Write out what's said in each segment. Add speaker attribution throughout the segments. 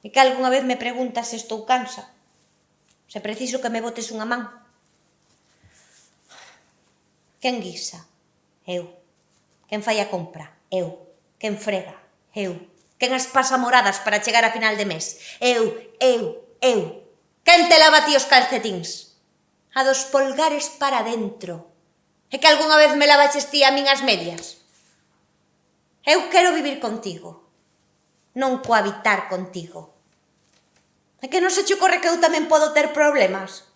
Speaker 1: E que algunha vez me preguntas se estou cansa, se preciso que me botes unha man. Quen guisa? Eu. Quen fai a compra? Eu. Quen frega? Eu. Quen as pasa moradas para chegar a final de mes? Eu. Quen te lava ti os calcetíns? A dos polgares para dentro. É que algunha vez me lavaches ti a min as medias? Eu quero vivir contigo, non cohabitar contigo. É que non se che ocorre que eu tamén podo ter problemas?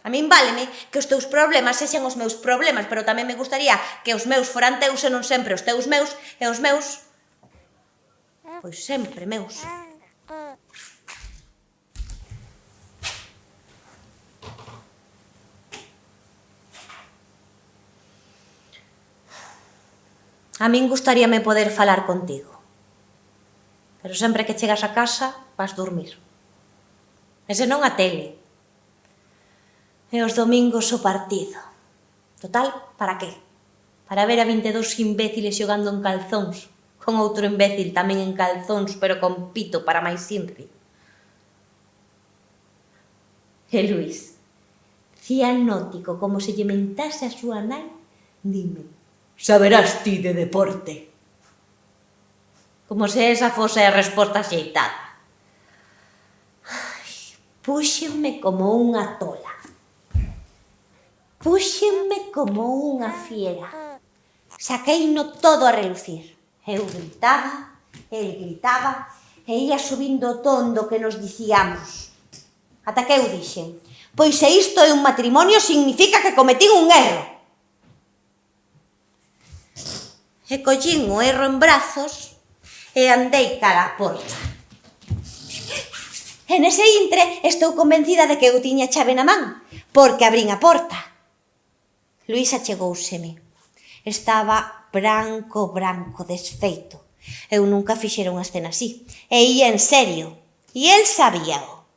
Speaker 1: A min váleme que os teus problemas sexan os meus problemas, pero tamén me gustaría que os meus foran teus e non sempre os teus meus, e os meus, pois sempre meus. A min gustaríame poder falar contigo, pero sempre que chegas a casa vas dormir. E senón a tele. E os domingos o partido. Total, para qué? Para ver a 22 imbéciles xogando en calzóns, con outro imbécil tamén en calzóns, pero con pito para máis inri. E Luís, cianótico, como se lle mentase a súa nai, dime, saberás ti de deporte. Como se esa fose a resposta axeitada. Púxenme como unha tola. Púxenme como unha fiera. Saqueino todo a relucir. Eu gritaba, el gritaba, e ia subindo o tondo que nos dicíamos. Ata que eu dixen, pois se isto é un matrimonio significa que cometín un erro. E collín o erro en brazos e andei cara a porta. E nese intre estou convencida de que eu tiña chave na man, porque abrín a porta. Luís achegóuseme. Estaba branco, desfeito. Eu nunca fixera unha escena así. E ia en serio. E el sabíao.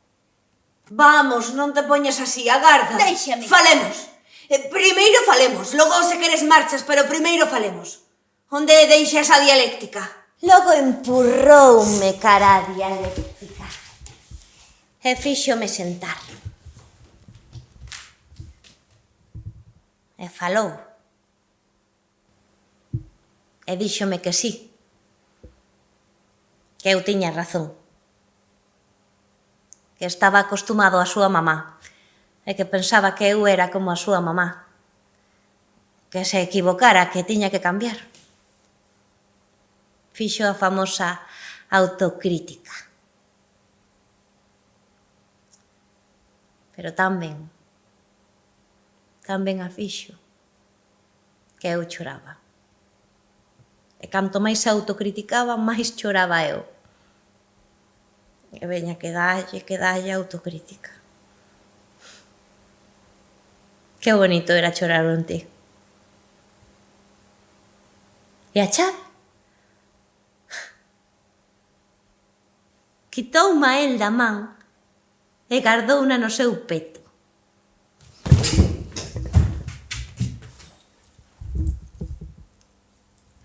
Speaker 2: Vamos, non te poñas así, agarda.
Speaker 1: Déixame.
Speaker 2: Falemos. Primeiro falemos, logo se queres marchas, pero primeiro falemos. Onde deixa esa dialéctica?
Speaker 1: Logo empurroume cara a dialéctica. E fíxome sentar. E falou. E díxome que sí. Que eu tiña razón. Que estaba acostumado á súa mamá. E que pensaba que eu era como a súa mamá. Que se equivocara, que tiña que cambiar. Fixo a famosa autocrítica. Pero tamén a fixo que eu choraba. E canto máis se autocriticaba, máis choraba eu. E veña que dalle autocrítica. Que bonito era chorar en ti. E a chave? Quitouma a el da man e gardouna no seu peto.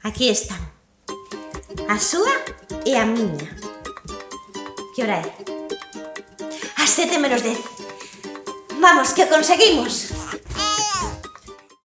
Speaker 1: Aquí están. A súa e a miña. Que hora é? As 7:10. Vamos, que o conseguimos.